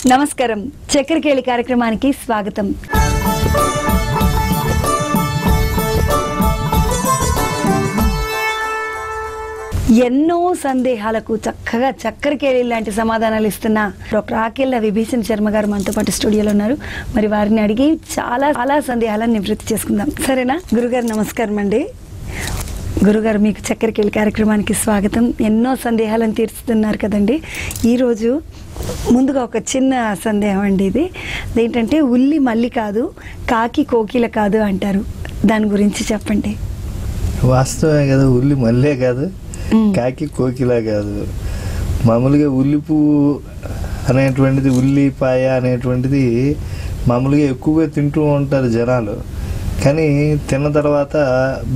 నమస్కారం. చక్కెరకేళి కార్యక్రమానికి స్వాగతం. ఎన్నో సందేహాలకు చక్కగా చక్కెరకేళి లాంటి సమాధానాలు ఇస్తున్న డాక్టర్ ఆకెళ్ళ విభీషణ్ శర్మ గారు మనతో పాటు స్టూడియోలో ఉన్నారు. మరి వారిని అడిగి చాలా సందేహాలను నివృత్తి చేసుకుందాం. సరేనా? గురుగారు నమస్కారం అండి. గురుగారు, మీకు చక్కెరకేళి కార్యక్రమానికి స్వాగతం. ఎన్నో సందేహాలను తీర్చుతున్నారు కదండి. ఈరోజు ముందుగా ఒక చిన్న సందేహం అండి. ఇది ఏంటంటే ఉల్లి మల్లి కాదు, కాకి కోకిల కాదు అంటారు. దాని గురించి చెప్పండి. వాస్తవమే కదా, ఉల్లి మల్లే కాదు, కాకి కోకిల కాదు. మామూలుగా ఉల్లి పువ్వు అనేటువంటిది, ఉల్లిపాయ అనేటువంటిది మామూలుగా ఎక్కువగా తింటూ ఉంటారు జనాలు. కానీ తిన్న తర్వాత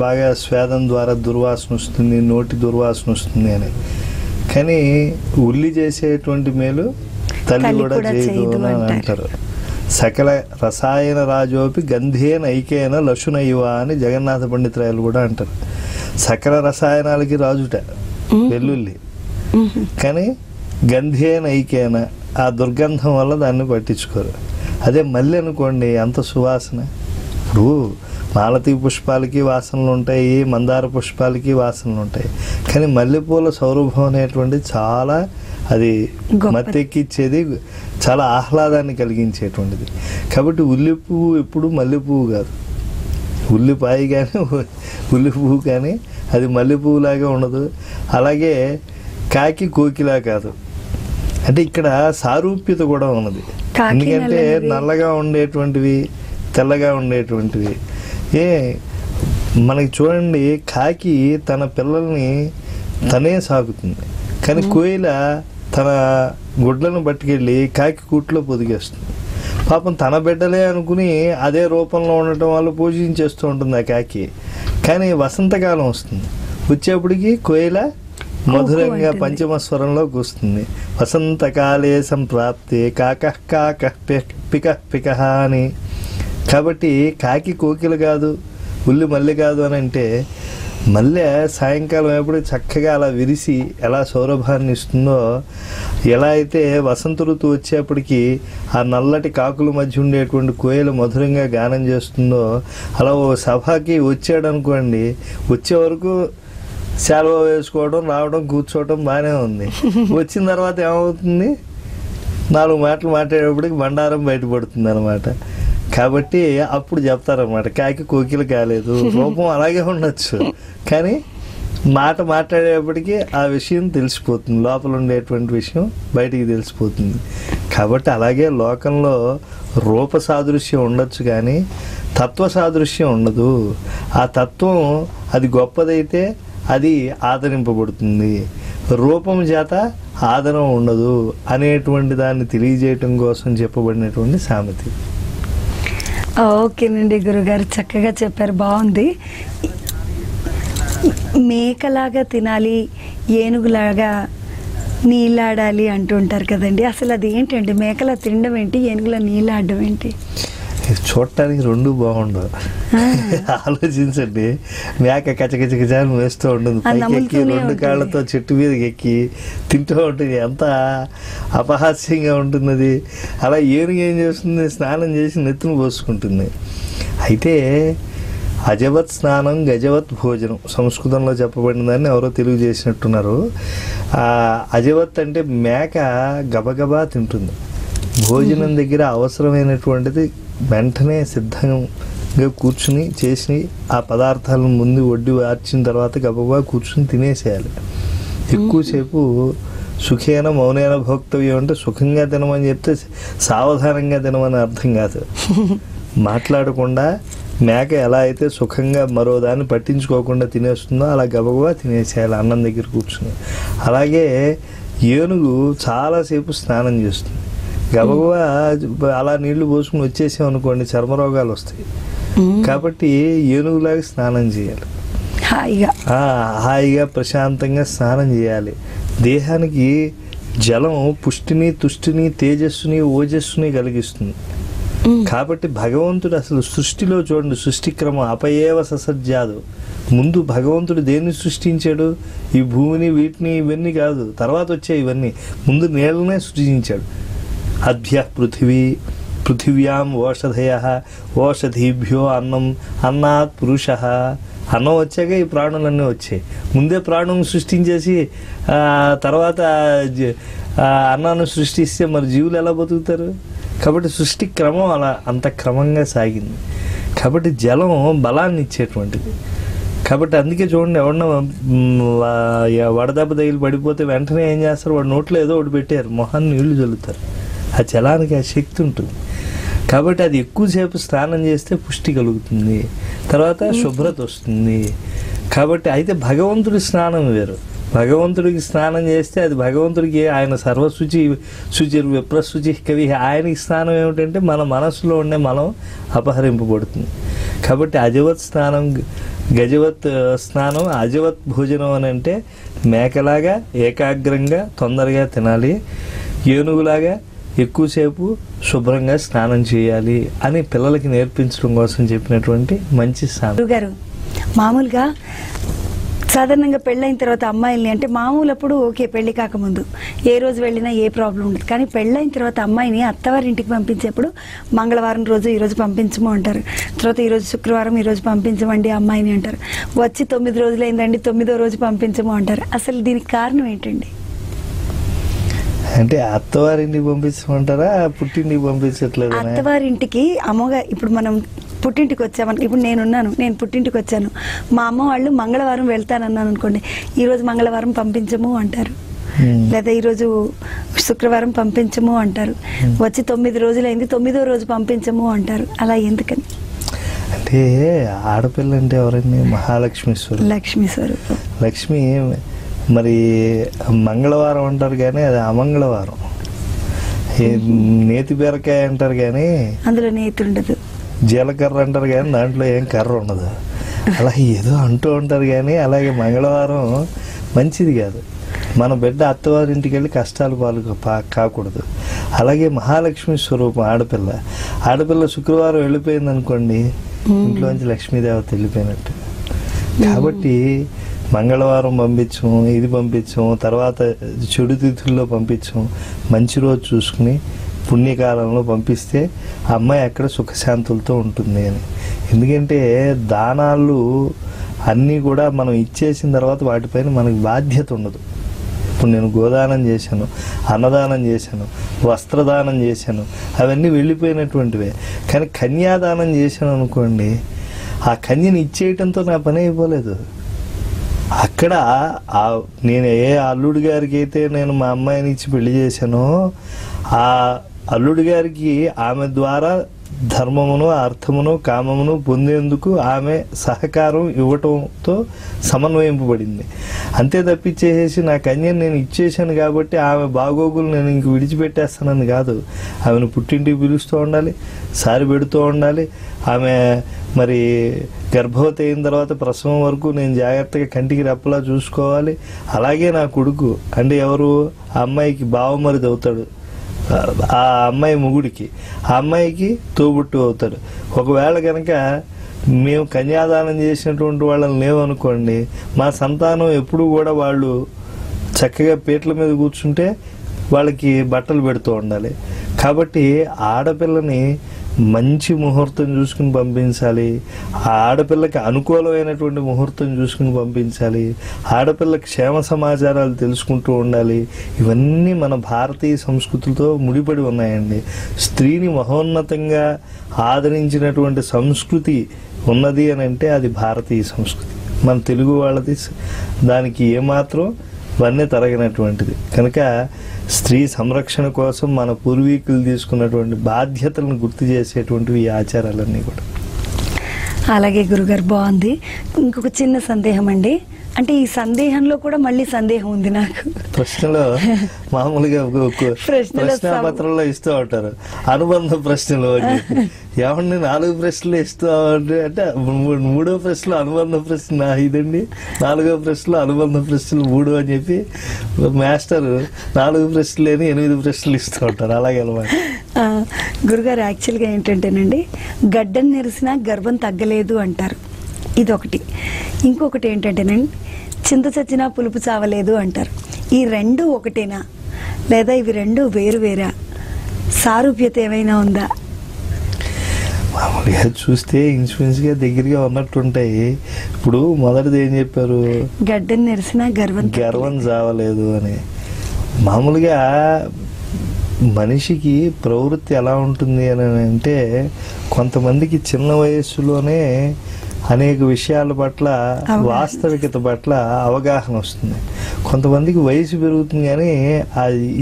బాగా స్వేదం ద్వారా దుర్వాసన వస్తుంది, నోటి దుర్వాసన వస్తుంది అని. కానీ ఉల్లి చేసేటువంటి మేలు తల్లి కూడా చేయదు అని అంటారు. సకల రసాయన రాజోపి గంధేన ఐకేన లశునైవ అని జగన్నాథ పండితురాయలు కూడా అంటారు. సకల రసాయనాలకి రాజుట వెల్లుల్లి, కానీ గంధేన ఐకేన ఆ దుర్గంధం వల్ల దాన్ని పట్టించుకోరు. అదే మల్లె అనుకోండి, అంత సువాసన. ఇప్పుడు మాలతీ పుష్పాలకి వాసనలు ఉంటాయి, మందార పుష్పాలకి వాసనలు ఉంటాయి. కానీ మల్లెపూల సౌరభం అనేటువంటి చాలా, అది మత్తెక్కిచ్చేది, చాలా ఆహ్లాదాన్ని కలిగించేటువంటిది. కాబట్టి ఉల్లి పువ్వు ఎప్పుడు మల్లె పువ్వు కాదు. ఉల్లిపాయ కానీ ఉల్లి పువ్వు కానీ అది మల్లె పువ్వులాగా ఉండదు. అలాగే కాకి కోకిలా కాదు. అంటే ఇక్కడ సారూప్యత కూడా ఉన్నది. ఎందుకంటే నల్లగా ఉండేటువంటివి, తెల్లగా ఉండేటువంటివి. మనకి చూడండి, కాకి తన పిల్లల్ని తనే సాకుతుంది, కానీ కోయిల తన గుడ్లను పట్టుకెళ్ళి కాకి కూట్లో పొదిగేస్తుంది. పాపం తన బిడ్డలే అనుకుని అదే రూపంలో ఉండటం వల్ల పూజించేస్తూ ఉంటుంది ఆ కాకి. కానీ వసంతకాలం వస్తుంది, వచ్చేప్పటికి కోయిల మధురంగా పంచమస్వరంలో కూస్తుంది. వసంతకాలే సంప్రాప్తే కాకః కాకః పికః పికః అని. కాబట్టి కాకి కోకిల కాదు, ఉల్లి మల్లె కాదు అని అంటే, మల్లె సాయంకాలం ఎప్పుడు చక్కగా అలా విరిసి ఎలా సౌరభాన్ని ఇస్తుందో, ఎలా అయితే వసంత ఋతువు వచ్చేప్పటికి ఆ నల్లటి కాకుల మధ్య ఉండేటువంటి కోయిల మధురంగా గానం చేస్తుందో, అలా ఓ సభకి వచ్చాడు అనుకోండి, వచ్చే వరకు శాలువా వేసుకోవడం, రావడం, కూర్చోవడం బాగానే ఉంది. వచ్చిన తర్వాత ఏమవుతుంది, 4 మాటలు మాట్లాడేప్పటికి బండారం బయటపడుతుంది అనమాట. కాబట్టి అప్పుడు చెప్తారన్నమాట, కాకి కోకిల కాలేదు. రూపం అలాగే ఉండొచ్చు, కానీ మాట మాట్లాడేప్పటికీ ఆ విషయం తెలిసిపోతుంది, లోపల ఉండేటువంటి విషయం బయటికి తెలిసిపోతుంది. కాబట్టి అలాగే లోకంలో రూప సాదృశ్యం ఉండొచ్చు, కానీ తత్వ సాదృశ్యం ఉండదు. ఆ తత్వం అది గొప్పదైతే అది ఆదరింపబడుతుంది, రూపం చేత ఆదరం ఉండదు అనేటువంటి దాన్ని తెలియజేయటం కోసం చెప్పబడినటువంటి సామెత. ఓకేనండి గురుగారు, చక్కగా చెప్పారు, బాగుంది. మేకలాగా తినాలి, ఏనుగులాగా నీళ్ళాడాలి అంటుంటారు కదండి. అసలు అది ఏంటండి? మేకలా తినడం ఏంటి, ఏనుగులా నీళ్ళాడడం ఏంటి? చూడటానికి రెండు బాగుండవు. ఆలోచించండి, మేక కచకచకచాన్ని వేస్తూ ఉంటుంది, పైకి ఎక్కి 2 కాళ్ళతో చెట్టు మీదకి ఎక్కి తింటూ ఉంటుంది. ఎంత అపహాస్యంగా ఉంటుంది అది. అలా ఏనుగు ఏం చేస్తుంది, స్నానం చేసి నెత్తిని పోసుకుంటుంది. అయితే అజవత్ స్నానం గజవత్ భోజనం సంస్కృతంలో చెప్పబడినదాన్ని ఎవరో తెలుగు చేసినట్టున్నారు. అజవత్ అంటే మేక గబగబా తింటుంది. భోజనం దగ్గర అవసరమైనటువంటిది వెంటనే సిద్ధంగా కూర్చుని చేసి ఆ పదార్థాలను ముందు వడ్డీ వార్చిన తర్వాత గబగబా కూర్చుని తినేసేయాలి. ఎక్కువసేపు సుఖేన మౌనేన భోక్తవ్యం అంటే సుఖంగా తినమని చెప్తే సావధానంగా తినమని అర్థం కాదు. మాట్లాడకుండా మేక ఎలా అయితే సుఖంగా మరో దాన్ని పట్టించుకోకుండా తినేస్తుందో అలా గబగబా తినేసేయాలి అన్నం దగ్గర కూర్చుని. అలాగే ఏనుగు చాలాసేపు స్నానం చేస్తుంది. గబగబా అలా నీళ్లు పోసుకుని వచ్చేసాం అనుకోండి, చర్మరోగాలు వస్తాయి. కాబట్టి ఏనుగులాగా స్నానం చేయాలి, హాయిగా ప్రశాంతంగా స్నానం చేయాలి. దేహానికి జలం పుష్టిని, తుష్టిని, తేజస్సుని, ఓజస్సుని కలిగిస్తుంది. కాబట్టి భగవంతుడు అసలు సృష్టిలో చూడండి, సృష్టిక్రమం అపయేవ ససజ్జాదు. ముందు భగవంతుడు దేన్ని సృష్టించాడు? ఈ భూమిని, వీటిని, ఇవన్నీ కాదు, తర్వాత వచ్చాయి ఇవన్నీ. ముందు నీళ్ళనే సృష్టించాడు. అభ్య పృథివ్యాం ఓషధయ ఓషధీభ్యో అన్నాత్ పురుష. అన్నం వచ్చాక ఈ ప్రాణులన్నీ వచ్చాయి. ముందే ప్రాణం సృష్టించేసి తర్వాత అన్నాన్ని సృష్టిస్తే మరి జీవులు ఎలా బతుకుతారు? కాబట్టి సృష్టి క్రమం అలా అంత క్రమంగా సాగింది. కాబట్టి జలం బలాన్ని ఇచ్చేటువంటిది. కాబట్టి అందుకే చూడండి, ఎవరన్నా వడదెబ్బ తగిలి పడిపోతే వెంటనే ఏం చేస్తారు, వాడు నోట్లో ఏదో ఒకటి పెట్టారు, మొహాన్ని నీళ్లు చల్లుతారు. ఆ జలానికి ఆ శక్తి ఉంటుంది. కాబట్టి అది ఎక్కువసేపు స్నానం చేస్తే పుష్టి కలుగుతుంది, తర్వాత శుభ్రత వస్తుంది. కాబట్టి అయితే భగవంతుడి స్నానం వేరు. భగవంతుడికి స్నానం చేస్తే అది భగవంతుడికి ఆయన శుచిర్ విప్రశుచి కవి. ఆయనకి స్నానం ఏమిటంటే మన మనసులో ఉండే మనం అపహరింపబడుతుంది. కాబట్టి అజవత్ స్నానం, గజవత్ స్నానం, అజవత్ భోజనం అని అంటే మేకలాగా ఏకాగ్రంగా తొందరగా తినాలి, ఏనుగులాగా ఎక్కువసేపు శుభ్రంగా స్నానం చేయాలి అని పిల్లలకి నేర్పించడం కోసం చెప్పినటువంటి మంచి స్నానం. గారు మామూలుగా సాధారణంగా పెళ్ళైన తర్వాత అమ్మాయిల్ని అంటే మామూలు అప్పుడు ఓకే, పెళ్లి కాకముందు ఏ రోజు వెళ్ళినా ఏ ప్రాబ్లం ఉండదు. కానీ పెళ్ళైన తర్వాత అమ్మాయిని అత్తవారింటికి పంపించేప్పుడు మంగళవారం రోజు ఈరోజు పంపించము అంటారు, తర్వాత ఈరోజు శుక్రవారం ఈరోజు పంపించమండి అమ్మాయిని అంటారు, వచ్చి 9 రోజులైందండి 9వ రోజు పంపించము అంటారు. అసలు దీనికి కారణం ఏంటండి? అంటే అత్తవారింటికి పంపించమంటారా, పుట్టింటికి పంపించట్లేదు? అత్తవారింటికి అమ్మగా ఇప్పుడు మనం పుట్టింటికి వచ్చామని, ఇప్పుడు నేను పుట్టింటికి వచ్చాను, మా అమ్మ వాళ్ళు మంగళవారం వెళ్తానన్నాను అనుకోండి, ఈరోజు మంగళవారం పంపించము అంటారు, లేదా ఈరోజు శుక్రవారం పంపించము అంటారు, వచ్చి 9 రోజులైంది 9వ రోజు పంపించము అంటారు. అలా ఎందుకని? అంటే ఆడపిల్ల అంటే ఎవరండి? మహాలక్ష్మి స్వరూపం. లక్ష్మి మరి మంగళవారం అంటారు కానీ అది అమంగళవారం. నేతి బీరకాయ అంటారు కానీ అందులో నేతి ఉండదు, జీలకర్ర అంటారు కానీ దాంట్లో ఏం కర్ర ఉండదు. అలా ఏదో అంటూ ఉంటారు కానీ అలాగే మంగళవారం మంచిది కాదు. మన బిడ్డ అత్తవారింటికి వెళ్ళి కష్టాలు కాకూడదు. అలాగే మహాలక్ష్మి స్వరూపం ఆడపిల్ల శుక్రవారం వెళ్ళిపోయింది అనుకోండి, ఇంట్లోంచి లక్ష్మీదేవత వెళ్ళిపోయినట్టు. కాబట్టి మంగళవారం పంపించం, ఇది పంపించం, తర్వాత చెడు తిథుల్లో పంపించం, మంచి రోజు చూసుకుని పుణ్యకాలంలో పంపిస్తే ఆ అమ్మాయి అక్కడ సుఖశాంతులతో ఉంటుంది అని. ఎందుకంటే దానాలు అన్నీ కూడా మనం ఇచ్చేసిన తర్వాత వాటిపైన మనకు బాధ్యత ఉండదు. ఇప్పుడు నేను గోదానం చేశాను, అన్నదానం చేశాను, వస్త్రదానం చేశాను, అవన్నీ వెళ్ళిపోయినటువంటివే. కానీ కన్యాదానం చేశాను అనుకోండి, ఆ కన్యని ఇచ్చేయటంతో నా పని అయిపోలేదు. అక్కడ నేను ఏ అల్లుడి గారికి అయితే నేను మా అమ్మాయిని ఇచ్చి పెళ్లి చేశానో, ఆ అల్లుడి గారికి ఆమె ద్వారా ధర్మమును, అర్థమును, కామమును పొందేందుకు ఆమె సహకారం ఇవ్వటంతో సమన్వయింపబడింది. అంతే తప్పించేసి నా కన్యను నేను ఇచ్చేసాను కాబట్టి ఆమె బాగోగులు నేను ఇంక విడిచిపెట్టేస్తానని కాదు. ఆమెను పుట్టింటికి పిలుస్తూ ఉండాలి, సారి పెడుతూ ఉండాలి. ఆమె మరి గర్భవతి అయిన తర్వాత ప్రసవం వరకు నేను జాగ్రత్తగా కంటికి రెప్పలా చూసుకోవాలి. అలాగే నా కొడుకు అంటే ఎవరు, ఆ అమ్మాయికి బావమరిది అవుతాడు, ఆ అమ్మాయి మొగుడికి, ఆ అమ్మాయికి తోబుట్టు అవుతాడు. ఒకవేళ కనుక మేము కన్యాదానం చేసినటువంటి వాళ్ళని లేవనుకోండి, మా సంతానం ఎప్పుడు కూడా వాళ్ళు చక్కగా పీటల మీద కూర్చుంటే వాళ్ళకి బట్టలు పెడుతూ ఉండాలి. కాబట్టి ఆడపిల్లని మంచి ముహూర్తం చూసుకుని పంపించాలి, ఆ ఆడపిల్లకి అనుకూలమైనటువంటి ముహూర్తం చూసుకుని పంపించాలి, ఆడపిల్ల క్షేమ సమాచారాలు తెలుసుకుంటూ ఉండాలి. ఇవన్నీ మన భారతీయ సంస్కృతితో ముడిపడి ఉన్నాయండి. స్త్రీని మహోన్నతంగా ఆదరించినటువంటి సంస్కృతి ఉన్నది అని అంటే అది భారతీయ సంస్కృతి. మన తెలుగు వాళ్ళది దానికి ఏమాత్రం వన్నె తరగినటువంటిది. కనుక స్త్రీ సంరక్షణ కోసం మన పూర్వీకులు తీసుకున్నటువంటి బాధ్యతలను గుర్తు చేసేటువంటివి ఈ ఆచారాలన్నీ కూడా. అలాగే గురుగారు, బాగుంది. ఇంకొక చిన్న సందేహం అండి, అంటే ఈ సందేహంలో కూడా మళ్ళీ సందేహం ఉంది నాకు. ప్రశ్నలో మామూలుగా ప్రశ్నాపత్రంలో ఇస్తూ ఉంటారు అనుబంధ ప్రశ్నలు అని చెప్పి. ఏమండి 4 ప్రశ్నలు ఇస్తూ అంటే 3వ ప్రశ్నలో అనుబంధ ప్రశ్న ఇదండి, 4వ ప్రశ్నలో అనుబంధ ప్రశ్నలు 3 అని చెప్పి మాస్టర్ 4 ప్రశ్నలు లేని 8 ప్రశ్నలు ఇస్తూ ఉంటారు. అలాగే అనమాట. గురుగారు, యాక్చువల్గా ఏంటంటేనండి, గడ్డం నెరిసినా గర్భం తగ్గలేదు అంటారు, ఇదొకటి. ఇంకొకటి ఏంటంటేనండి, చింత చచ్చినా పులుపు చావలేదు అంటారు. ఈ రెండు ఒకటేనా, లేదా ఇవి రెండు వేరు వేరా? సారూప్యత ఏమైనా ఉందా? మామూలుగా చూస్తే ఇన్సూరెన్స్గా దగ్గరగా ఉన్నట్టుంటాయి. ఇప్పుడు మొదటిది ఏం చెప్పారు, గడ్డం నెరిసిన గర్వం చావలేదు అని. మామూలుగా మనిషికి ప్రవృత్తి ఎలా ఉంటుంది అని అంటే, కొంతమందికి చిన్న వయస్సులోనే అనేక విషయాల పట్ల వాస్తవికత పట్ల అవగాహన వస్తుంది. కొంతమందికి వయసు పెరుగుతుంది కానీ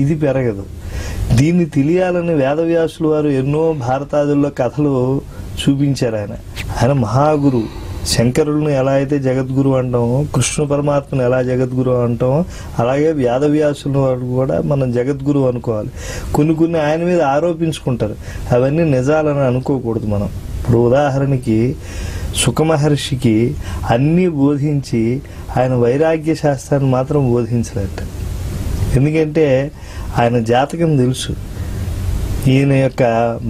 ఇది పెరగదు. దీన్ని తెలియాలని వేదవ్యాసులు వారు ఎన్నో భారతాదుల్లో కథలు చూపించారు. ఆయన మహాగురు. శంకరులను ఎలా అయితే జగద్గురు అంటామో, కృష్ణ పరమాత్మను ఎలా జగద్గురు అంటామో, అలాగే వేదవ్యాసుల వారు కూడా మనం జగద్గురు అనుకోవాలి. కొన్ని ఆయన మీద ఆరోపించుకుంటారు, అవన్నీ నిజాలని అనుకోకూడదు మనం. ఇప్పుడు ఉదాహరణకి సుఖమహర్షికి అన్నీ బోధించి ఆయన వైరాగ్య శాస్త్రాన్ని మాత్రం బోధించలేట. ఎందుకంటే ఆయన జాతకం తెలుసు. ఈయన యొక్క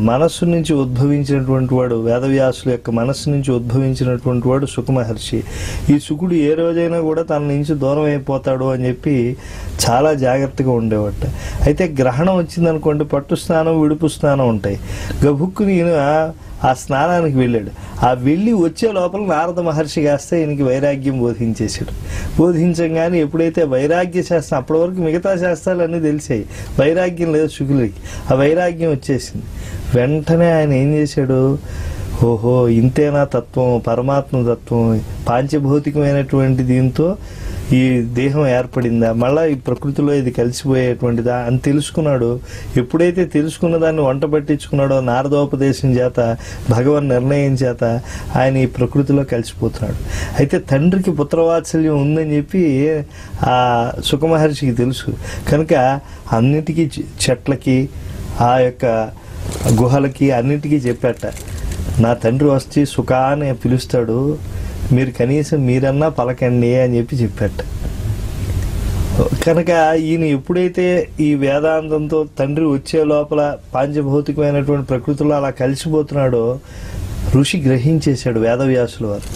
మనస్సు నుంచి ఉద్భవించినటువంటి వాడు, వేదవ్యాసుల యొక్క మనస్సు నుంచి ఉద్భవించినటువంటి వాడు సుఖమహర్షి. ఈ సుకుడు ఏ రోజైనా కూడా తన నుంచి దూరం అయిపోతాడు అని చెప్పి చాలా జాగ్రత్తగా ఉండేవాట. అయితే గ్రహణం వచ్చిందనుకోండి, పట్టు స్నానం విడుపు స్నానం ఉంటాయి. గబుక్కుని ఈయన ఆ స్నానానికి వెళ్ళాడు. ఆ వెళ్ళి వచ్చే లోపల నారద మహర్షి కాస్తే ఈయనకి వైరాగ్యం బోధించేశాడు. బోధించగానే ఎప్పుడైతే వైరాగ్య శాస్త్రం, అప్పటి వరకు మిగతా శాస్త్రాలు అన్నీ తెలిసాయి, వైరాగ్యం లేదు శుకులకి. ఆ వైరాగ్యం వచ్చేసింది. వెంటనే ఆయన ఏం చేశాడు, ఓహో ఇంతేనా తత్వం, పరమాత్మ తత్వం, పాంచభౌతికమైనటువంటి దీంతో ఈ దేహం ఏర్పడిందా, మళ్ళా ఈ ప్రకృతిలో ఇది కలిసిపోయేటువంటిదా అని తెలుసుకున్నాడు. ఎప్పుడైతే తెలుసుకున్న దాన్ని వంట పట్టించుకున్నాడో నారదోపదేశం చేత, భగవన్ నిర్ణయం చేత ఆయన ఈ ప్రకృతిలో కలిసిపోతున్నాడు. అయితే తండ్రికి పుత్రవాత్సల్యం ఉందని చెప్పి ఆ సుఖమహర్షికి తెలుసు కనుక అన్నిటికీ, చెట్లకి, ఆ యొక్క గుహలకి అన్నిటికీ చెప్పాట, నా తండ్రి వచ్చి సుఖ అని పిలుస్తాడు, మీరు కనీసం మీరన్నా పలకండి అని చెప్పాట. కనుక ఈయన ఎప్పుడైతే ఈ వేదాంతంతో తండ్రి వచ్చే లోపల పాంచభౌతికమైనటువంటి ప్రకృతిలో అలా కలిసిపోతున్నాడో ఋషి గ్రహించేశాడు. వేదవ్యాసుల వారు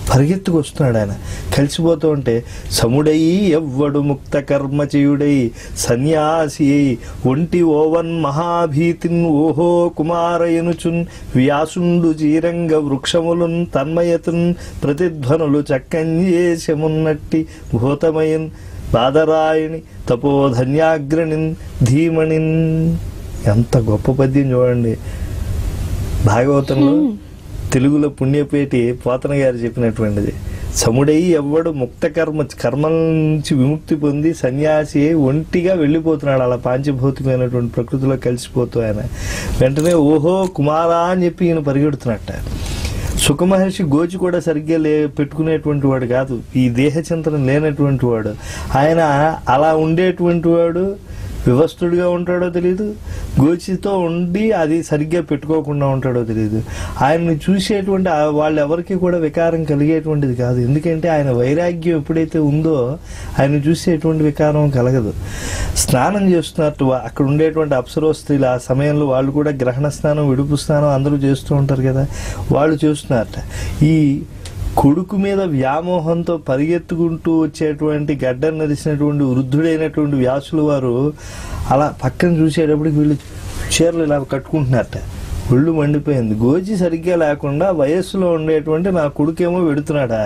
పరిగెత్తుకు వస్తున్నాడు. ఆయన కలిసిపోతూ ఉంటే, సముడై ఎవ్వడు ముక్త కర్మచయుడై సన్యాసి అయి ఒంటి ఓవన్ మహాభీతిన్ ఓహో కుమారయనుచున్ వ్యాసుండు జీరంగ వృక్షములున్ తన్మయతున్ ప్రతిధ్వనులు చక్కంజేశమున్నట్టి భూతమయన్ బాదరాయణి తపోధన్యాగ్రణిన్ ధీమణిన్. ఎంత గొప్ప పద్యం చూడండి. భాగవతంలో తెలుగులో పుణ్యపేటి పోతన గారు చెప్పినటువంటిది. సముడై ఎవ్వడు ముక్త కర్మల నుంచి విముక్తి పొంది సన్యాసి ఒంటిగా వెళ్ళిపోతున్నాడు అలా పాంచభౌతికమైనటువంటి ప్రకృతిలో కలిసిపోతూ. ఆయన వెంటనే ఓహో కుమారా అని చెప్పి ఈయన పరిగెడుతున్నట్ట. సుఖమహర్షి గోచి కూడా సరిగ్గా పెట్టుకునేటువంటి వాడు కాదు, ఈ దేహచింతన లేనటువంటి వాడు. ఆయన అలా ఉండేటువంటి వాడు వివస్తుడిగా ఉంటాడో తెలియదు, గోచితో ఉండి అది సరిగ్గా పెట్టుకోకుండా ఉంటాడో తెలియదు. ఆయన్ని చూసేటువంటి వాళ్ళు ఎవరికి కూడా వికారం కలిగేటువంటిది కాదు. ఎందుకంటే ఆయన వైరాగ్యం ఎప్పుడైతే ఉందో ఆయన చూసి ఎటువంటి వికారం కలగదు. స్నానం చేస్తున్నట్టు అక్కడ ఉండేటువంటి అప్సరో స్త్రీలు ఆ సమయంలో వాళ్ళు కూడా గ్రహణ స్నానం విడుపు స్నానం అందరూ చేస్తూ ఉంటారు కదా, వాళ్ళు చేస్తున్నారట. ఈ కొడుకు మీద వ్యామోహంతో పరిగెత్తుకుంటూ వచ్చేటువంటి గడ్డం నరిసినటువంటి వృద్ధుడైనటువంటి వ్యాసుల వారు అలా పక్కన చూసేటప్పటికి వీళ్ళు చీరలు ఇలా కట్టుకుంటున్నారట. ఒళ్ళు మండిపోయింది. గోచి సరిగ్గా లేకుండా వయస్సులో ఉండేటువంటి నా కొడుకేమో వెడుతున్నాడా,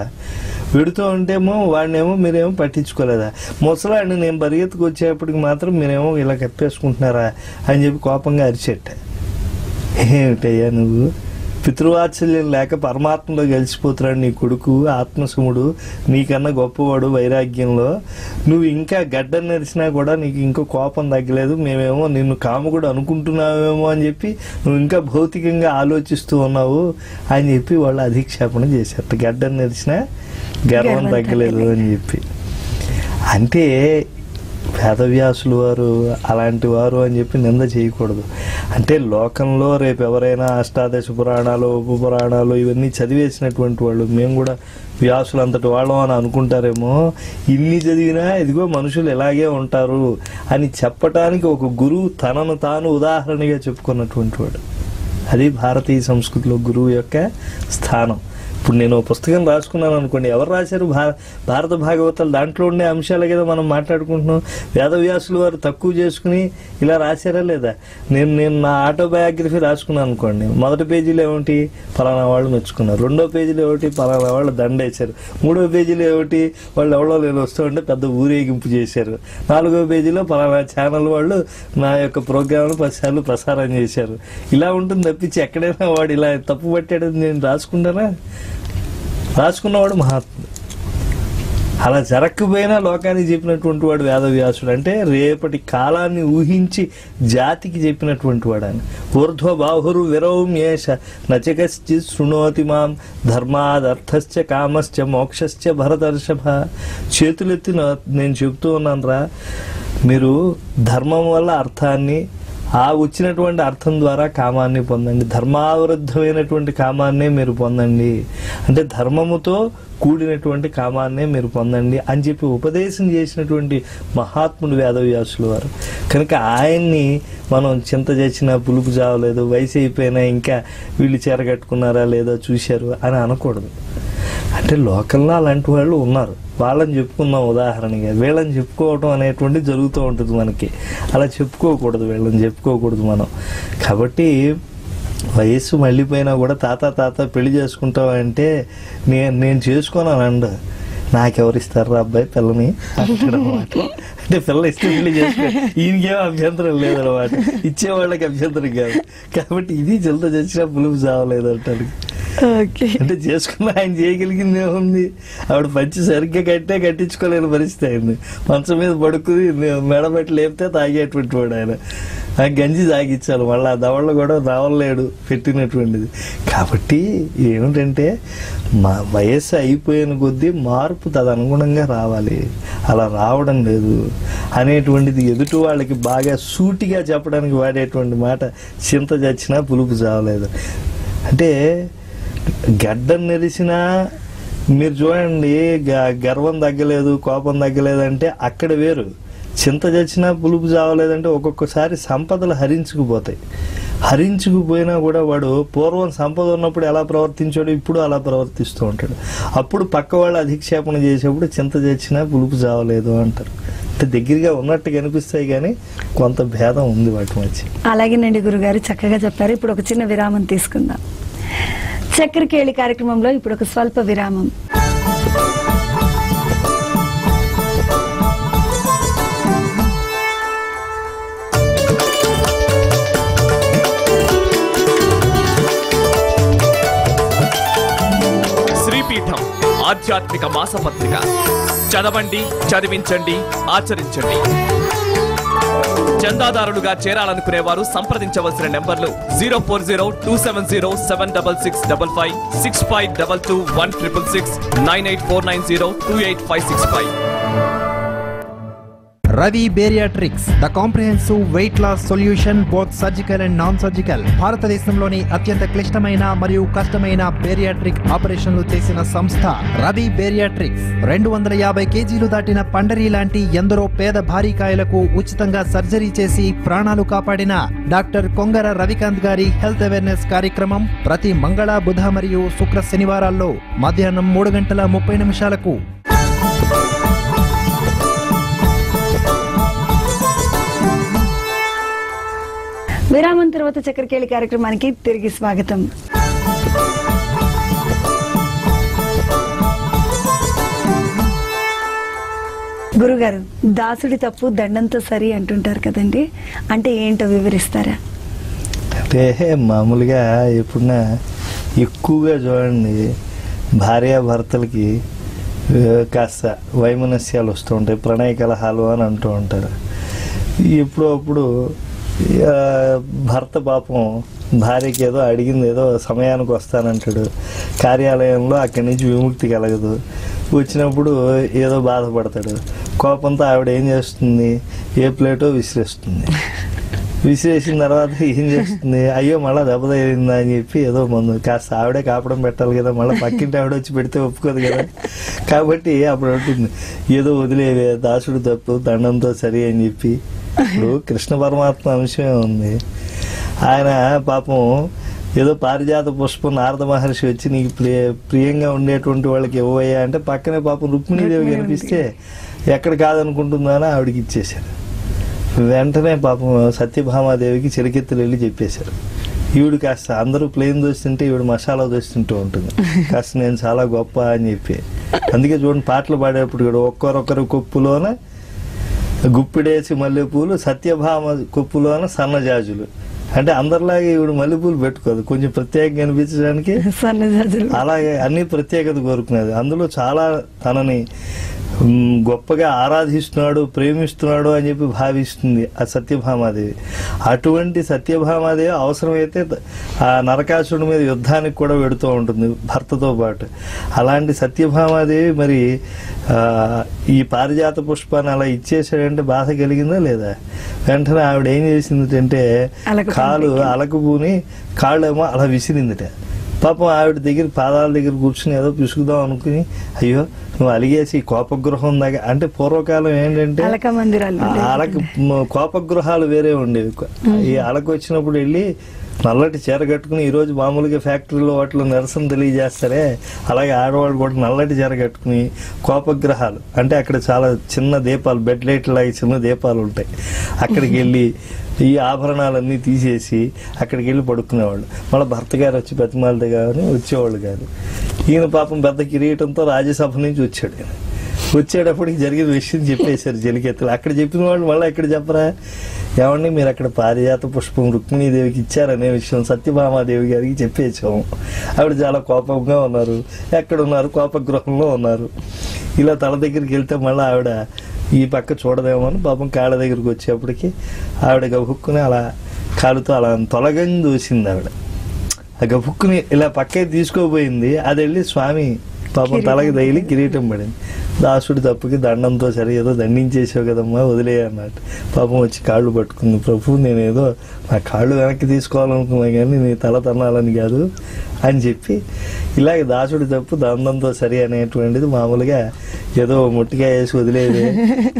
వెడుతూ ఉంటేమో వాడినేమో మీరేమో పట్టించుకోలేదా, ముసలాడిని నేను పరిగెత్తుకు వచ్చేప్పటికి మాత్రం మీరేమో ఇలా కప్పేసుకుంటున్నారా అని చెప్పి కోపంగా అరిచేట. ఏమిటయ్యా నువ్వు, పితృవాత్సల్యం లేక పరమాత్మలో కలిసిపోతున్నాడు నీ కొడుకు, ఆత్మసుముడు, నీకన్నా గొప్పవాడు వైరాగ్యంలో. నువ్వు ఇంకా గడ్డం నరిసినా కూడా నీకు ఇంకో కోపం తగ్గలేదు, మేమేమో నిన్ను కాముకుడు అనుకుంటున్నావేమో అని చెప్పి నువ్వు ఇంకా భౌతికంగా ఆలోచిస్తూ ఉన్నావు అని చెప్పి వాళ్ళు అధిక్షేపణ చేశారు. గడ్డం నరిసినా గర్వం తగ్గలేదు అని చెప్పి. అంటే వేదవ్యాసులు వారు అలాంటి వారు అని చెప్పి నింద చేయకూడదు. అంటే లోకంలో రేపు ఎవరైనా అష్టాదశ పురాణాలు, ఉప పురాణాలు ఇవన్నీ చదివేసినటువంటి వాళ్ళు మేము కూడా వ్యాసులు అంతటి వాళ్ళం అని అనుకుంటారేమో. ఇన్ని చదివినా ఇదిగో మనుషులు ఇలాగే ఉంటారు అని చెప్పటానికి ఒక గురువు తనను తాను ఉదాహరణగా చెప్పుకున్నటువంటి వాడు. అది భారతీయ సంస్కృతిలో గురువు యొక్క స్థానం. ఇప్పుడు నేను పుస్తకం రాసుకున్నాను అనుకోండి, ఎవరు రాశారు? భారత భాగవతాలు, దాంట్లో ఉండే అంశాలే కదా మనం మాట్లాడుకుంటున్నాం. వేదవ్యాసులు వారు తక్కువ చేసుకుని ఇలా రాశారా లేదా? నేను నా ఆటోబయోగ్రఫీ రాసుకున్నాను అనుకోండి, మొదటి పేజీలో ఏమిటి, ఫలానా వాళ్ళు మెచ్చుకున్నారు, రెండో పేజీలో ఏమిటి, ఫలానా వాళ్ళు దండేశారు, మూడో పేజీలో ఏమిటి, వాళ్ళు ఎవరో నేను వస్తూ ఉంటే పెద్ద ఊరేగింపు చేశారు, నాలుగో పేజీలో ఫలానా ఛానల్ వాళ్ళు నా యొక్క ప్రోగ్రాంలు 10 సార్లు ప్రసారం చేశారు. ఇలా ఉంటుంది తప్పించి ఎక్కడైనా వాడు ఇలా తప్పు పట్టాడని నేను రాసుకుంటానా? రాసుకున్నవాడు మహాత్ముడు. అలా జరగకపోయినా లోకానికి చెప్పినటువంటి వాడు వేదవ్యాసుడు. అంటే రేపటి కాలాన్ని ఊహించి జాతికి చెప్పినటువంటి వాడు ఆయన. ఊర్ధ్వ బాహురు విరౌమ్యేష నచకశ్చి శృణోతి మాం ధర్మాదర్థశ్చ కామశ్చ మోక్షశ్చ భరతర్షభ. చేతులెత్తి నేను చెబుతూ ఉన్నాను రా, మీరు ధర్మం వల్ల అర్థాన్ని, ఆ వచ్చినటువంటి అర్థం ద్వారా కామాన్ని పొందండి, ధర్మావరుద్ధమైనటువంటి కామాన్నే మీరు పొందండి, అంటే ధర్మముతో కూడినటువంటి కామాన్నే మీరు పొందండి అని చెప్పి ఉపదేశం చేసినటువంటి మహాత్ముడు వేదవ్యాసులు వారు. కనుక ఆయన్ని మనం చింత చేసినా పులుపు చావలేదు, వయసు అయిపోయినా ఇంకా వీళ్ళు చేరగట్టుకున్నారా లేదా చూశారు అని అనకూడదు. అంటే లోకంలో అలాంటి వాళ్ళు ఉన్నారు, వాళ్ళని చెప్పుకుందాం ఉదాహరణగా. వీళ్ళని చెప్పుకోవటం అనేటువంటి జరుగుతూ ఉంటుంది మనకి. అలా చెప్పుకోకూడదు, వీళ్ళని చెప్పుకోకూడదు మనం. కాబట్టి వయస్సు మళ్ళీపోయినా కూడా తాత పెళ్లి చేసుకుంటావు అంటే నేను చేసుకోనానండి, నాకెవరిస్తారు రా అబ్బాయి పిల్లని అనమాట. అంటే పిల్ల ఇస్తే పెళ్లి చేసుకో, ఈయనకేమో అభ్యంతరం లేదనమాట, ఇచ్చేవాళ్ళకి అభ్యంతరం కాదు. కాబట్టి ఇది చింత చచ్చినా పులుపు చావలేదు అంటారు. అంటే చేసుకున్న ఆయన చేయగలిగింది ఏముంది? ఆవిడ పంచి సరిగ్గా కట్టించుకోలేని పరిస్థితి అయింది. మంచం మీద పడుకుని మెడబెట్టి లేపితే తాగేటువంటి వాడు ఆయన. ఆ గంజి తాగిచ్చాలి, మళ్ళీ ఆ దవళ్ళు కూడా రావలేడు పెట్టినటువంటిది. కాబట్టి ఏమిటంటే మా వయస్సు అయిపోయిన కొద్దీ మార్పు తదనుగుణంగా రావాలి. అలా రావడం లేదు అనేటువంటిది ఎదుటి వాళ్ళకి బాగా సూటిగా చెప్పడానికి వాడేటువంటి మాట చింత చచ్చినా పులుపు చావలేదు. అంటే గడ్డం నెరిసినా మీరు చూడండి, గర్వం తగ్గలేదు, కోపం తగ్గలేదు అంటే అక్కడ వేరు. చింత చచ్చినా పులుపు చావలేదంటే ఒక్కొక్కసారి సంపదలు హరించుకుపోతాయి. హరించుకుపోయినా కూడా వాడు పూర్వం సంపద ఉన్నప్పుడు ఎలా ప్రవర్తించాడో ఇప్పుడు అలా ప్రవర్తిస్తూ ఉంటాడు. అప్పుడు పక్క వాళ్ళు అధిక్షేపణ చేసేప్పుడు చింత చచ్చినా పులుపు చావలేదు అంటారు. అంటే దగ్గరగా ఉన్నట్టు కనిపిస్తాయి కానీ కొంత భేదం ఉంది వాటి మధ్య. అలాగేనండి గురుగారు, చక్కగా చెప్పారు. ఇప్పుడు ఒక చిన్న విరామం తీసుకుందాం. చక్కెరకేళి కార్యక్రమంలో ఇప్పుడు ఒక స్వల్ప విరామం. శ్రీపీఠం ఆధ్యాత్మిక మాసపత్రిక. చదవండి, చదివించండి, ఆచరించండి. చందాదారులుగా చేరాలనుకునేవారు సంప్రదించవలసిన నెంబర్లు 0402707665, 65221666, 9849028565. Ravi Bariatrics, the comprehensive weight loss solution, both surgical and non-surgical. భారతదేశంలోని అత్యంత క్లిష్టమైన మరియు కష్టమైన బేరియాట్రిక్ ఆపరేషన్లు చేసిన సంస్థ రవి బేరియాట్రిక్స్. 250 కేజీలు దాటిన పండరీ లాంటి ఎందరో పేద భారీకాయలకు ఉచితంగా సర్జరీ చేసి ప్రాణాలు కాపాడిన డాక్టర్ కొంగర రవికాంత్ గారి హెల్త్ అవేర్నెస్ కార్యక్రమం ప్రతి మంగళ, బుధ మరియు శుక్ర శనివారాల్లో మధ్యాహ్నం 3:30 విరామం తర్వాత చక్కెరకేళి కార్యక్రమానికి తిరిగి స్వాగతం. గురుగారు, దాసుడి తప్పు దండంతో సరి అంటుంటారు కదండి, అంటే ఏంటో వివరిస్తారా? అంటే మామూలుగా ఎప్పుడన్నా ఎక్కువగా చూడండి, భార్యాభర్తలకి కాస్త వైమనస్యాలు వస్తూ ఉంటాయి, ప్రణయ కలహాలు అని అంటూ ఉంటారు. ఎప్పుడో అప్పుడు భర్త పాపం భార్యకి ఏదో అడిగింది, ఏదో సమయానికి వస్తానంటాడు, కార్యాలయంలో అక్కడి నుంచి విముక్తి కలగదు, వచ్చినప్పుడు ఏదో బాధపడతాడు. కోపంతో ఆవిడ ఏం చేస్తుంది, ఏ ప్లేటో విసిరేస్తుంది. విసిరేసిన తర్వాత ఏం చేస్తుంది, అయ్యో మళ్ళీ దెబ్బ తగిలిందా అని చెప్పి ఏదో మందు, కాస్త ఆవిడే కాపడం పెట్టాలి కదా, మళ్ళీ పక్కింటి ఆవిడ వచ్చి పెడితే ఒప్పుకోదు కదా. కాబట్టి అప్పుడు ఉంటుంది, ఏదో వదిలేవే, దాసుడు తప్పు దండంతో సరి అని చెప్పి. ఇప్పుడు కృష్ణ పరమాత్మ అంశమే ఉంది. ఆయన పాపం ఏదో పారిజాత పుష్పం నారద మహర్షి వచ్చి నీకు ప్రియంగా ఉండేటువంటి వాళ్ళకి ఇవ్వయ్యా అంటే పక్కనే పాపం రుక్మిణీదేవి కనిపిస్తే ఎక్కడ కాదనుకుంటుందా అని ఆవిడకి ఇచ్చేశారు. వెంటనే పాపం సత్యభామాదేవికి చిరకెత్తులు వెళ్ళి చెప్పేశారు. ఈవిడ కాస్త అందరూ ప్లేన్ దోశ తింటే ఈవిడ మసాలా దోశ తింటూ ఉంటుంది, కాస్త నేను చాలా గొప్ప అని చెప్పి. అందుకే చూడండి పాటలు పాడేటప్పుడు కూడా ఒక్కరొక్కరు కొప్పులోన గుప్పిడేసి మల్లెపూలు, సత్యభామ కొప్పులోన సన్నజాజులు. అంటే అందరిలాగే ఈవిడ మల్లెపూలు పెట్టుకోదు, కొంచెం ప్రత్యేకంగా అనిపించడానికి అలాగే అన్ని ప్రత్యేకత కోరుకునేది. అందులో చాలా తనని గొప్పగా ఆరాధిస్తున్నాడు, ప్రేమిస్తున్నాడు అని చెప్పి భావిస్తుంది ఆ సత్యభామాదేవి. అటువంటి సత్యభామాదేవి అవసరమైతే ఆ నరకాసురుడి మీద యుద్ధానికి కూడా వెడుతూ ఉంటుంది భర్తతో పాటు. అలాంటి సత్యభామాదేవి మరి ఈ పారిజాత పుష్పాన్ని అలా ఇచ్చేసాడంటే బాధ కలిగిందా లేదా? వెంటనే ఆవిడ ఏం చేసిందంటే కాలు అలకపోని కాళ్ళేమో అలా విసిరిందిట. పాపం ఆవిడ దగ్గర పాదాల దగ్గర కూర్చుని ఏదో పిసుకుదాం అనుకుని, అయ్యో నువ్వు అలిగేసి కోపగృహం దాకా, అంటే పూర్వకాలం ఏంటంటే కోపగృహాలు వేరే ఉండేవి. ఈ అలకు వచ్చినప్పుడు వెళ్ళి నల్లటి చీర కట్టుకుని, ఈరోజు మామూలుగా ఫ్యాక్టరీలో వాటిలో నిరసన తెలియజేస్తారే అలాగే ఆడవాళ్ళు కూడా నల్లటి చీర కట్టుకుని కోపగ్రహాలు అంటే అక్కడ చాలా చిన్న దీపాలు, బెడ్ లైట్ లాగా చిన్న దీపాలు ఉంటాయి, అక్కడికి వెళ్ళి ఈ ఆభరణాలన్నీ తీసేసి అక్కడికి వెళ్ళి పడుకునేవాళ్ళు. మళ్ళీ భర్త గారు వచ్చి బతిమాలతో కానీ వచ్చేవాళ్ళు కాదు. ఈయన పాపం పెద్ద కిరీటంతో రాజ్యసభ నుంచి వచ్చాడు. వచ్చేటప్పటికి జరిగిన విషయం చెప్పేశారు జలికెత్తులు. అక్కడ చెప్పిన వాళ్ళు మళ్ళీ ఇక్కడ చెప్పరా, ఏమండి మీరు అక్కడ పారిజాత పుష్పం రుక్మిణీదేవికి ఇచ్చారనే విషయం సత్యభామాదేవి గారికి చెప్పేసాము. ఆవిడ చాలా కోపంగా ఉన్నారు, ఎక్కడున్నారు కోపగృహంలో ఉన్నారు. ఇలా తల దగ్గరికి వెళ్తే మళ్ళీ ఆవిడ ఈ పక్క చూడదేమో అని పాపం కాళ్ళ దగ్గరికి వచ్చేప్పటికి ఆవిడ గబుక్కుని అలా కాలుతో అలా తొలగని దూసింది. ఆవిడ ఆ గబుక్కుని ఇలా పక్కే తీసుకోపోయింది, అది వెళ్ళి స్వామి పాపం తలకి తగిలి కిరీటం పడింది. దాసుడి తప్పుకి దండంతో సరే ఏదో దండించేసావు కదమ్మా వదిలే అన్నట్టు పాపం వచ్చి కాళ్ళు పట్టుకుంది. ప్రభు నేనేదో నా కాళ్ళు వెనక్కి తీసుకోవాలనుకున్నా కానీ నీ తల తన్నాలని కాదు అని చెప్పి ఇలాగ దాసుడి తప్పు దండంతో సరి అనేటువంటిది మామూలుగా ఏదో ముట్టిగా వేసి వదిలేదే.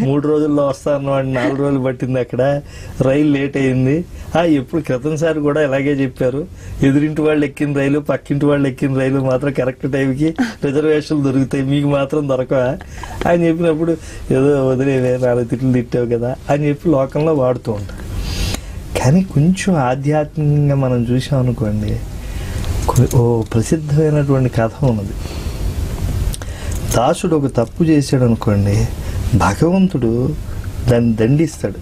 3 రోజుల్లో వస్తానన్నవాడిని 4 రోజులు పట్టింది, అక్కడ రైలు లేట్ అయింది. ఎప్పుడు క్రితంసారి కూడా ఇలాగే చెప్పారు, ఎదురింటి వాళ్ళు ఎక్కిన రైలు పక్కింటి వాళ్ళు ఎక్కిన రైలు మాత్రం కరెక్ట్ టైంకి రిజర్వేషన్లు దొరుకుతాయి, మీకు మాత్రం దొరకవా అని చెప్పినప్పుడు ఏదో వదిలేవే 4 తిట్లు తిట్టావు కదా అని చెప్పి లోకంలో వాడుతూ ఉంటారు. కానీ కొంచెం ఆధ్యాత్మికంగా మనం చూసామనుకోండి, ఓ ప్రసిద్ధమైనటువంటి కథ ఉన్నది. దాసుడు ఒక తప్పు చేశాడు అనుకోండి, భగవంతుడు దాన్ని దండిస్తాడు.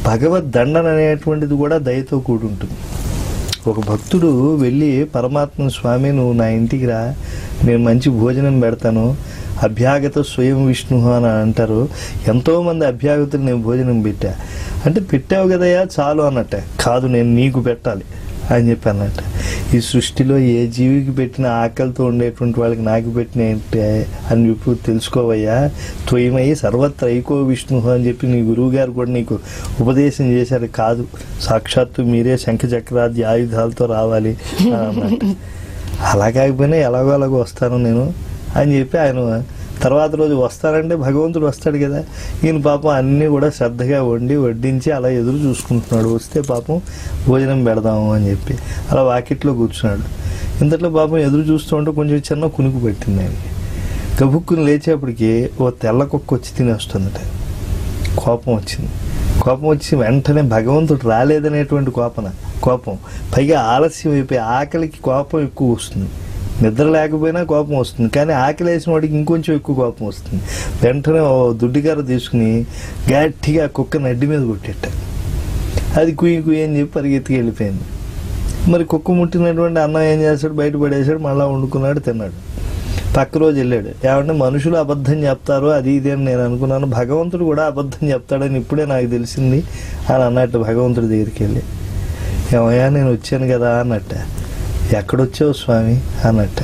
భగవద్ దండన అనేటువంటిది కూడా దయతో కూడి ఉంటుంది. ఒక భక్తుడు వెళ్ళి పరమాత్మ స్వామి నువ్వు నా ఇంటికి రా, నేను మంచి భోజనం పెడతాను, అభ్యాగత స్వయం విష్ణు అని అంటారు. ఎంతోమంది అభ్యాగతులు నేను భోజనం పెట్టా అంటే పెట్టావు కదయ్యా చాలు అన్నట్టే, కాదు నేను నీకు పెట్టాలి అని చెప్పి అన్నట్టు. ఈ సృష్టిలో ఏ జీవికి పెట్టిన ఆకలితో ఉండేటువంటి వాళ్ళకి నాకు పెట్టిన ఏంటి అని చెప్పి తెలుసుకోవయ్యా, త్వయమయ్యి సర్వత్ర ఐకో విష్ణు అని చెప్పి నీ గురువు గారు కూడా నీకు ఉపదేశం చేశారు, కాదు సాక్షాత్తు మీరే శంఖ చక్రాది ఆయుధాలతో రావాలి అన్నట్టు. అలా కాకపోయినా ఎలాగో అలాగో వస్తాను నేను అని చెప్పి ఆయన తర్వాత రోజు వస్తానంటే భగవంతుడు వస్తాడు కదా. ఈయన పాపం అన్నీ కూడా శ్రద్ధగా వడ్డించి అలా ఎదురు చూసుకుంటున్నాడు, వస్తే పాపం భోజనం పెడదాము అని చెప్పి అలా వాకిట్లో కూర్చున్నాడు. ఇంతట్లో పాపం ఎదురు చూస్తూ ఉంటే కొంచెం చిన్న కునుకు పెట్టింది ఆయనకి. గబుక్కుని లేచేపటికి ఓ తెల్ల కుక్క వచ్చి తినేస్తుందట. కోపం వచ్చింది. కోపం వచ్చి వెంటనే భగవంతుడు రాలేదనేటువంటి కోపం పైగా ఆలస్యం అయిపోయి ఆకలికి కోపం ఎక్కువ వస్తుంది. నిద్ర లేకపోయినా కోపం వస్తుంది, కానీ ఆకలి వేసిన వాడికి ఇంకొంచెం ఎక్కువ కోపం వస్తుంది. వెంటనే ఓ దుడ్డిగార తీసుకుని గట్టిగా కుక్క నడ్డి మీద కొట్టేట. అది కుయ్యి అని చెప్పి పరిగెత్తికి వెళ్ళిపోయింది. మరి కుక్క ముట్టినటువంటి అన్నం ఏం చేస్తాడు, బయటపడేసాడు, మళ్ళీ వండుకున్నాడు, తిన్నాడు. పక్క రోజు వెళ్ళాడు, ఏమంటే మనుషులు అబద్ధం చెప్తారు అది ఇది అని నేను అనుకున్నాను, భగవంతుడు కూడా అబద్ధం చెప్తాడని ఇప్పుడే నాకు తెలిసింది అని అన్నట్టు భగవంతుడి దగ్గరికి వెళ్ళి, ఏమయ్యా నేను వచ్చాను కదా అన్నట్ట. ఎక్కడొచ్చావు స్వామి అన్నట్ట.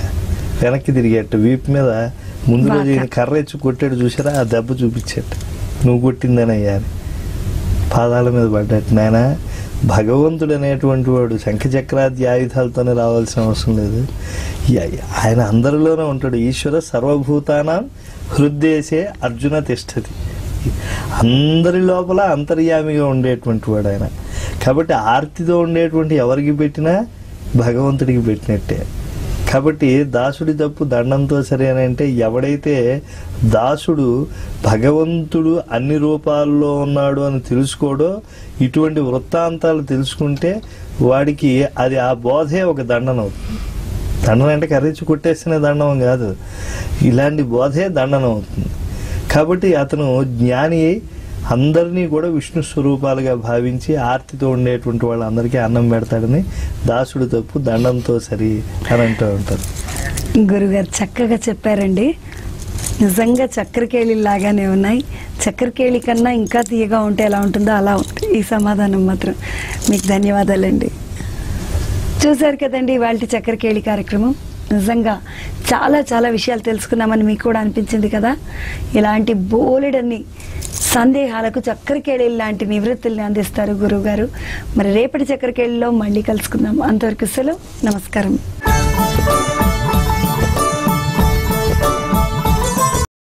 వెనక్కి తిరిగేట, వీపు మీద ముందు రోజు ఈయన కర్ర ఇచ్చి కొట్టాడు చూసారా, ఆ దెబ్బ చూపించాడు, నువ్వు కొట్టిందని అయ్యా అని పాదాల మీద పడ్డట్టు. నాయన భగవంతుడు అనేటువంటి వాడు శంఖచక్రాది ఆయుధాలతోనే రావాల్సిన అవసరం లేదు, ఆయన అందరిలోనే ఉంటాడు. ఈశ్వర సర్వభూతానాం హృద్దేశే అర్జున తిష్టతి, అందరి లోపల అంతర్యామిగా ఉండేటువంటి వాడు ఆయన. కాబట్టి ఆర్తితో ఉండేటువంటి ఎవరికి పెట్టినా భగవంతుడికి పెట్టినట్టే. కాబట్టి దాసుడి తప్పు దండంతో సరే అని అంటే, ఎవడైతే దాసుడు భగవంతుడు అన్ని రూపాల్లో ఉన్నాడు అని తెలుసుకోడో, ఇటువంటి వృత్తాంతాలు తెలుసుకుంటే వాడికి అది ఆ బోధే ఒక దండన అవుతుంది. దండన అంటే కర్రీచి కొట్టేసిన దండం కాదు, ఇలాంటి బోధే దండన అవుతుంది. కాబట్టి అతను జ్ఞాని అయి అందరినీ కూడా విష్ణు స్వరూపాలుగా భావించి ఆర్తితో ఉండేటువంటి వాళ్ళందరికీ అన్నం పెడతాడని దాసుడు తప్పు దండంతో సరి అని అంటూ ఉంటారు. గురుగారు చక్కగా చెప్పారండి. నిజంగా చక్కెరకేళి లాగానే ఉన్నాయి. చక్కెరకేళి కన్నా ఇంకా తీయగా ఉంటే ఎలా ఉంటుందో అలా ఉంటుంది ఈ సమాధానం మాత్రం. మీకు ధన్యవాదాలండి. చూశారు కదండి ఇవాళ చక్కెరకేళి కార్యక్రమం. నిజంగా చాలా చాలా విషయాలు తెలుసుకున్నామని మీకు కూడా అనిపించింది కదా. ఇలాంటి బోలెడన్ని సందేహాలకు చక్కెరకేళి లాంటి నివృత్తుల్ని అందిస్తారు గురువు గారు. మరి రేపటి చక్కెరకేళిలో మళ్ళీ కలుసుకుందాం. అంతవరకు సెలవు. నమస్కారం.